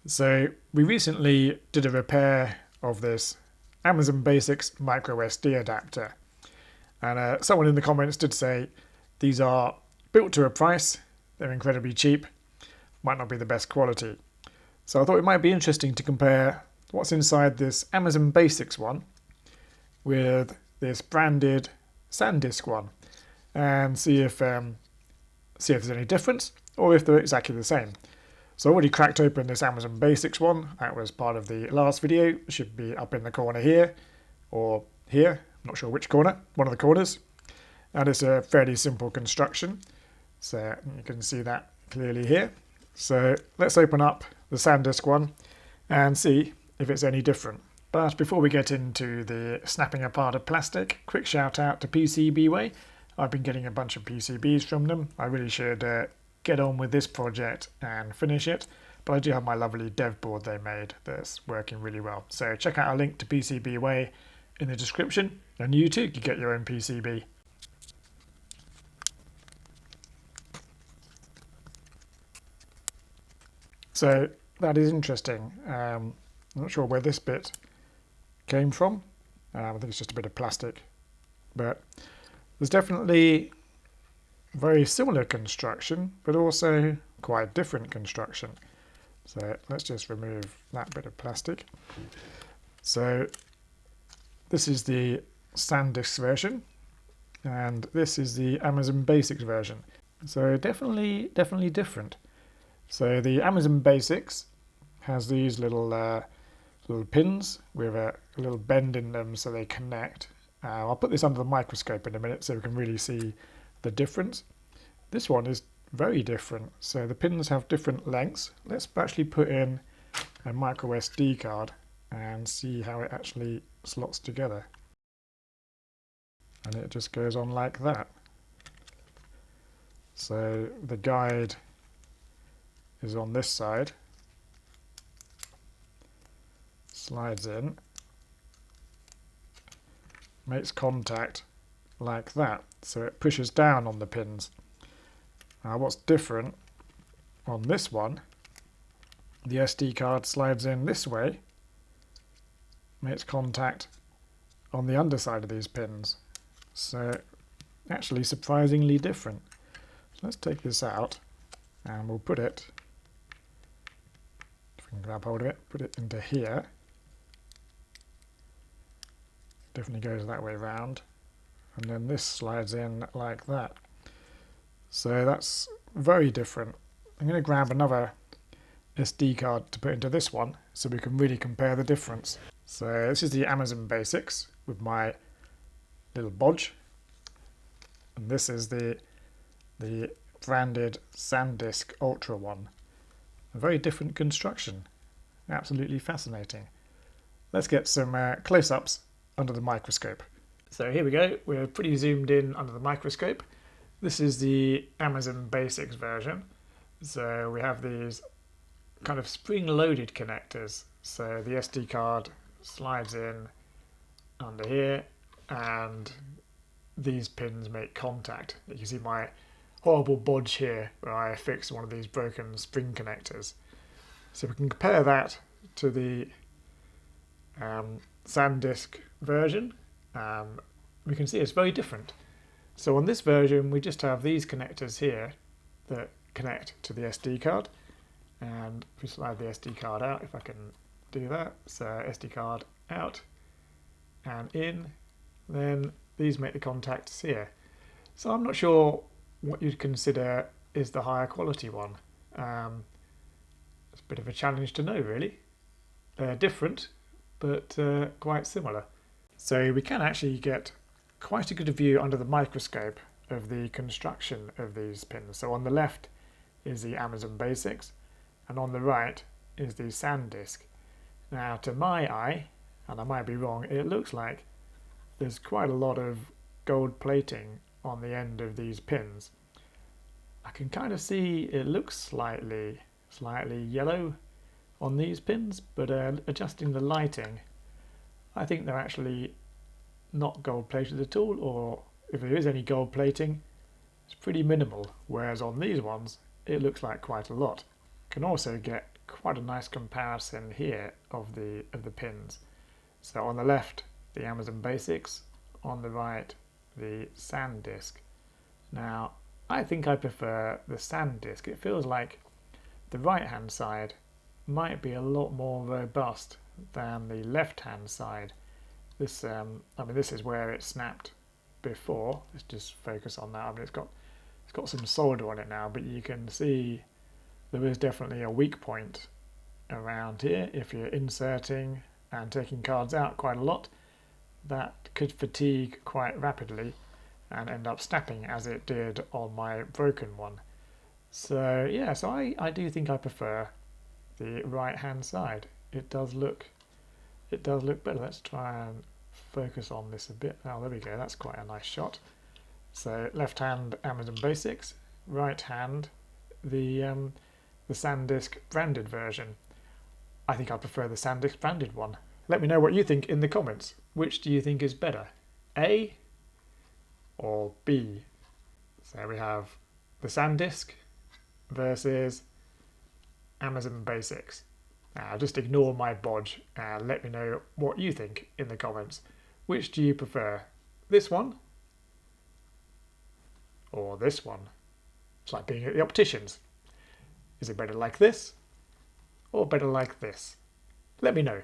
So we recently did a repair of this Amazon Basics micro SD adapter, and someone in the comments did say these are built to a price, they're incredibly cheap, might not be the best quality. So I thought it might be interesting to compare what's inside this Amazon Basics one with this branded SanDisk one and see if there's any difference or if they're exactly the same. So I already cracked open this Amazon Basics one. That was part of the last video. It should be up in the corner here or here. I'm not sure which corner, one of the corners. And it's a fairly simple construction. So you can see that clearly here. So let's open up the SanDisk one and see if it's any different. But before we get into the snapping apart of plastic, quick shout out to PCBWay. I've been getting a bunch of PCBs from them. I really should get on with this project and finish it, but I do have my lovely dev board they made that's working really well. So check out our link to PCBWay in the description, and you too can get your own PCB. So that is interesting. I'm not sure where this bit came from. I think it's just a bit of plastic, but there's definitely very similar construction, but also quite different construction. So let's just remove that bit of plastic. So this is the SanDisk version, and this is the Amazon Basics version. So definitely different. So the Amazon Basics has these little pins with a little bend in them so they connect. I'll put this under the microscope in a minute so we can really see the difference. This one is very different. So the pins have different lengths. Let's actually put in a micro SD card and see how it actually slots together. And it just goes on like that. So the guide is on this side, slides in, makes contact like that, so it pushes down on the pins. Now what's different on this one, the SD card slides in this way, makes contact on the underside of these pins, so actually surprisingly different. So let's take this out and we'll put it, if we can grab hold of it, put it into here. Definitely goes that way round, and then this slides in like that. So that's very different. I'm going to grab another SD card to put into this one so we can really compare the difference. So this is the Amazon Basics with my little bodge, and this is the branded SanDisk Ultra one. A very different construction. Absolutely fascinating. Let's get some close-ups under the microscope. So here we go, we're pretty zoomed in under the microscope. This is the Amazon Basics version. So we have these kind of spring-loaded connectors. So the SD card slides in under here and these pins make contact. You can see my horrible bodge here where I fixed one of these broken spring connectors. So we can compare that to the SanDisk version. We can see it's very different. So on this version we just have these connectors here that connect to the SD card, and if we slide the SD card out, if I can do that, so SD card out and in, then these make the contacts here. So I'm not sure what you'd consider is the higher quality one. It's a bit of a challenge to know really. They're different but quite similar. So we can actually get quite a good view under the microscope of the construction of these pins. So on the left is the Amazon Basics, and on the right is the SanDisk. Now to my eye, and I might be wrong, it looks like there's quite a lot of gold plating on the end of these pins. I can kind of see it looks slightly yellow on these pins, but adjusting the lighting, I think they're actually not gold plated at all, or if there is any gold plating, it's pretty minimal, whereas on these ones it looks like quite a lot. Can also get quite a nice comparison here of the pins. So on the left, the Amazon Basics, on the right, the SanDisk. Now, I think I prefer the SanDisk. It feels like the right-hand side might be a lot more robust than the left-hand side. This, I mean, this is where it snapped before. Let's just focus on that. I mean, it's got some solder on it now, but you can see there is definitely a weak point around here. If you're inserting and taking cards out quite a lot, that could fatigue quite rapidly and end up snapping as it did on my broken one. So yeah, so I do think I prefer the right hand side. It does look better. Let's try and focus on this a bit. Oh, there we go, that's quite a nice shot. So left hand Amazon Basics, right hand the SanDisk branded version. I think I prefer the SanDisk branded one. Let me know what you think in the comments. Which do you think is better, A or B? So we have the SanDisk versus Amazon Basics. Just ignore my bodge and let me know what you think in the comments. Which do you prefer, this one or this one? It's like being at the opticians. Is it better like this or better like this? Let me know.